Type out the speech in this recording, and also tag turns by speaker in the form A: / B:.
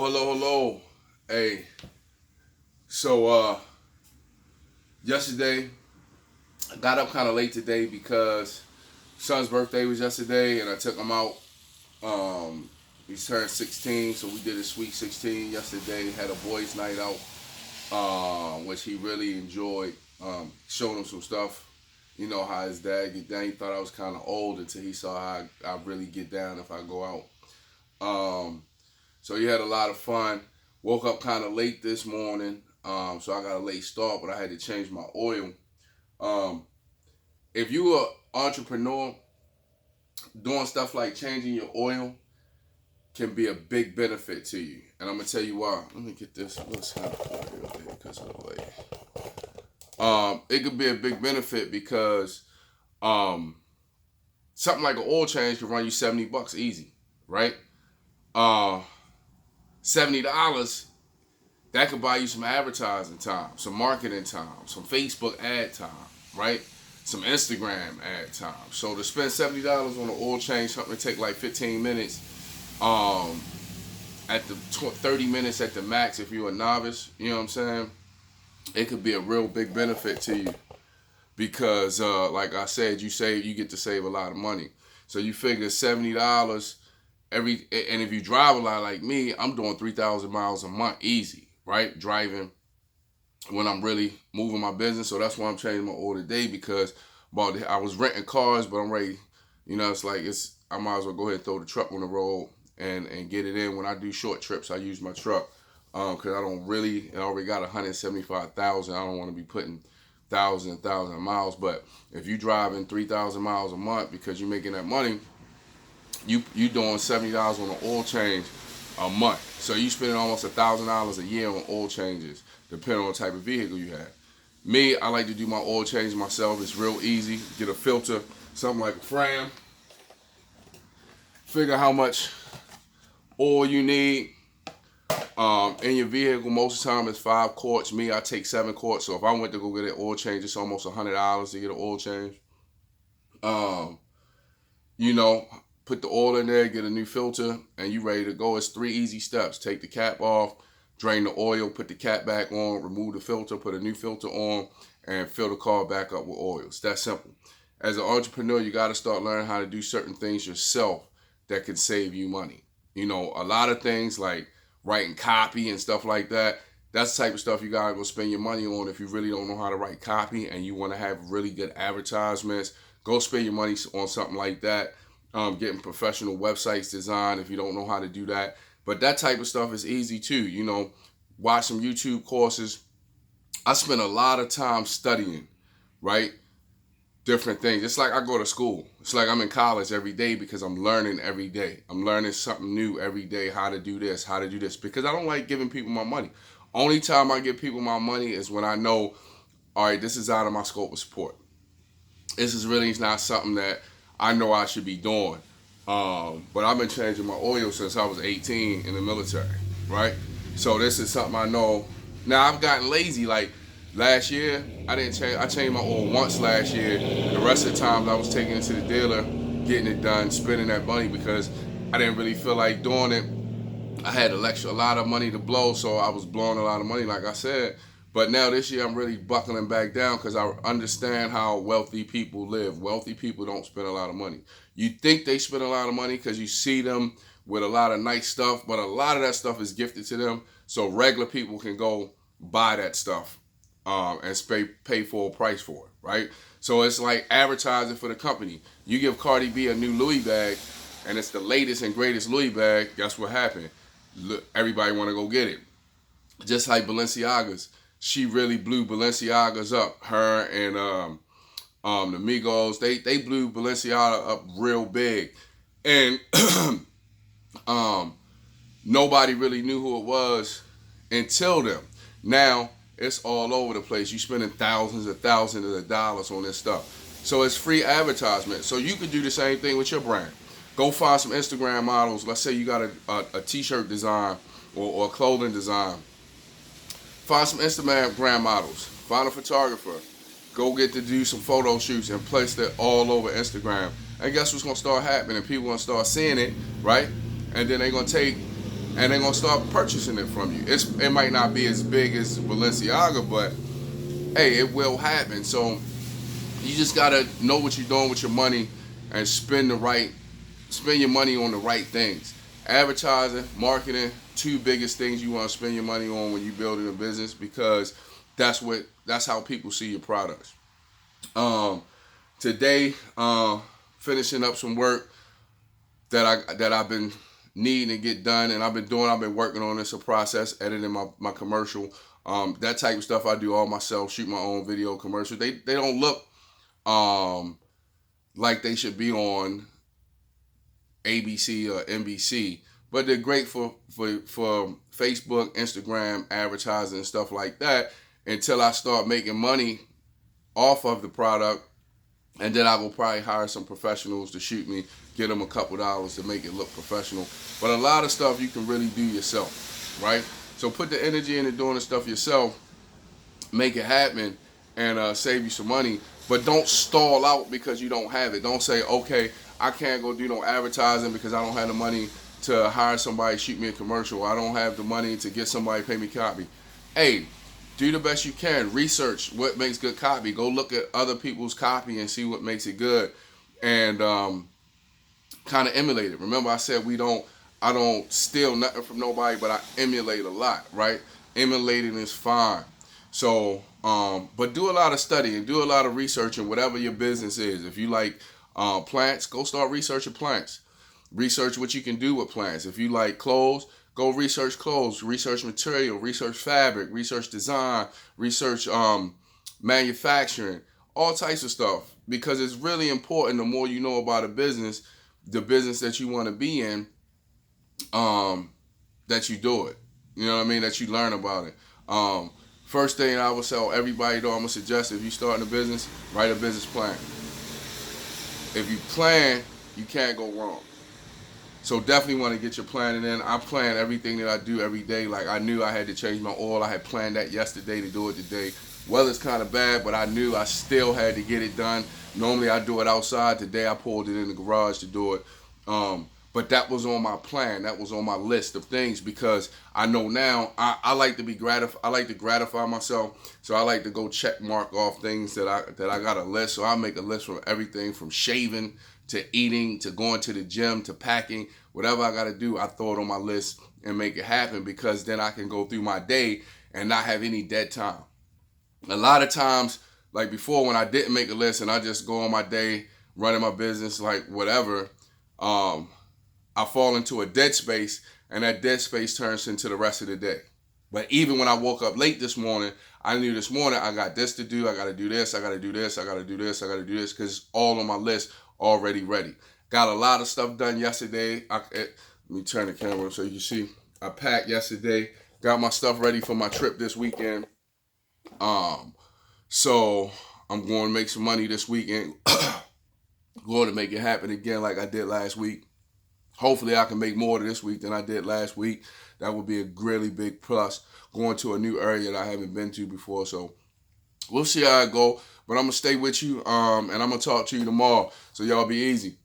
A: Hello. Hey, so yesterday I got up kind of late today because son's birthday was yesterday, and I took him out. He turned 16, so we did a sweet 16 yesterday. Had a boys' night out, which he really enjoyed. Showed him some stuff. You know how his dad get down. He thought I was kind of old until he saw how I really get down if I go out. So he had a lot of fun. Woke up kind of late this morning, so I got a late start, but I had to change my oil. If you are an entrepreneur, doing stuff like changing your oil can be a big benefit to you. And I'm going to tell you why. Let me get this. Let's have oil here because of the light. It could be a big benefit because something like an oil change can run you $70 easy, right? $70, that could buy you some advertising time, some marketing time, some Facebook ad time, right? Some Instagram ad time. So to spend $70 on an oil change, something to take like 15 minutes, at the 30 minutes at the max if you're a novice, you know what I'm saying? It could be a real big benefit to you because, like I said, you get to save a lot of money. So you figure $70 and if you drive a lot like me, I'm doing 3,000 miles a month easy, right? Driving when I'm really moving my business. So that's why I'm changing my oil today because I was renting cars, but I'm ready. You know, I might as well go ahead and throw the truck on the road and get it in. When I do short trips, I use my truck because I already got 175,000. I don't want to be putting thousand miles. But if you driving 3,000 miles a month because you're making that money, you doing $70 on an oil change a month. So you spending almost $1,000 a year on oil changes, depending on the type of vehicle you have. Me, I like to do my oil change myself. It's real easy. Get a filter, something like a Fram. Figure how much oil you need. In your vehicle, most of the time it's 5 quarts. Me, I take 7 quarts. So if I went to go get an oil change, it's almost $100 to get an oil change. Put the oil in there, get a new filter, and you ready to go. It's 3 easy steps. Take the cap off, drain the oil, put the cap back on, remove the filter, put a new filter on, and fill the car back up with oil. It's that simple. As an entrepreneur, you got to start learning how to do certain things yourself that can save you money. You know, a lot of things like writing copy and stuff like that, that's the type of stuff you got to go spend your money on if you really don't know how to write copy and you want to have really good advertisements. Go spend your money on something like that. Getting professional websites designed if you don't know how to do that. But that type of stuff is easy too. You know, watch some YouTube courses. I spend a lot of time studying, right? Different things. It's like I go to school. It's like I'm in college every day because I'm learning every day. I'm learning something new every day, how to do this, because I don't like giving people my money. Only time I give people my money is when I know, all right, this is out of my scope of support. This is really not something that I know I should be doing. But I've been changing my oil since I was 18 in the military, right? So this is something I know. Now I've gotten lazy. Like last year, I changed my oil once last year. The rest of the times I was taking it to the dealer, getting it done, spending that money because I didn't really feel like doing it. I had a lot of money to blow, so I was blowing a lot of money, like I said. But now this year I'm really buckling back down because I understand how wealthy people live. Wealthy people don't spend a lot of money. You think they spend a lot of money because you see them with a lot of nice stuff, but a lot of that stuff is gifted to them. So regular people can go buy that stuff and pay full price for it, right? So it's like advertising for the company. You give Cardi B a new Louis bag, and it's the latest and greatest Louis bag. Guess what happened? Look, everybody want to go get it. Just like Balenciaga's. She really blew Balenciaga's up. Her and the Migos, they blew Balenciaga up real big. And nobody really knew who it was until them. Now, it's all over the place. You spending thousands of dollars on this stuff. So it's free advertisement. So you could do the same thing with your brand. Go find some Instagram models. Let's say you got a t-shirt design or a clothing design. Find some Instagram models. Find a photographer. Go get to do some photo shoots and place that all over Instagram. And guess what's going to start happening? People going to start seeing it, right? And then they're going to take and they're gonna start purchasing it from you. It might not be as big as Balenciaga, but hey, it will happen. So you just gotta know what you're doing with your money and spend your money on the right things. Advertising, marketing, two biggest things you want to spend your money on when you're building a business, because that's how people see your products. Um, Today, finishing up some work that I've been needing to get done, and I've been working on this, a process, editing my commercial. That type of stuff I do all myself, shoot my own video commercial. They don't look like they should be on ABC or NBC, but they're great for Facebook, Instagram, advertising, and stuff like that, until I start making money off of the product. And then I will probably hire some professionals to shoot me, get them a couple dollars to make it look professional. But a lot of stuff you can really do yourself, right? So put the energy into doing the stuff yourself, make it happen, and save you some money. But don't stall out because you don't have it. Don't say, okay, I can't go do no advertising because I don't have the money to hire somebody to shoot me a commercial. I don't have the money to get somebody to pay me copy. Hey, do the best you can. Research what makes good copy. Go look at other people's copy and see what makes it good, and kind of emulate it. Remember, I said I don't steal nothing from nobody, but I emulate a lot, right? Emulating is fine. So, but do a lot of studying, do a lot of research in whatever your business is. If you like plants, go start researching plants. Research what you can do with plants. If you like clothes, go research clothes, research material, research fabric, research design, research manufacturing, all types of stuff. Because it's really important, the more you know about a business, the business that you want to be in, that you do it. You know what I mean? That you learn about it. First thing I would tell everybody, though, I'm going to suggest, if you're starting a business, write a business plan. If you plan, you can't go wrong. So definitely want to get your planning in. I plan everything that I do every day. Like, I knew I had to change my oil. I had planned that yesterday to do it today. Weather's kind of bad, but I knew I still had to get it done. Normally I do it outside. Today I pulled it in the garage to do it. But that was on my plan. That was on my list of things, because I know now I like to be I like to gratify myself. So I like to go check mark off things that I got a list. So I make a list from everything from shaving to eating to going to the gym to packing. Whatever I got to do, I throw it on my list and make it happen, because then I can go through my day and not have any dead time. A lot of times, like before, when I didn't make a list and I just go on my day running my business like whatever, I fall into a dead space, and that dead space turns into the rest of the day. But even when I woke up late this morning, I knew this morning I got this to do, I got to do this, I got to do this, I got to do this, I got to do this, because it's all on my list already ready. Got a lot of stuff done yesterday. Let me turn the camera so you can see. I packed yesterday, got my stuff ready for my trip this weekend. So I'm going to make some money this weekend. Going to make it happen again like I did last week. Hopefully I can make more this week than I did last week. That would be a really big plus, going to a new area that I haven't been to before. So we'll see how it go. But I'm going to stay with you, and I'm going to talk to you tomorrow. So y'all be easy.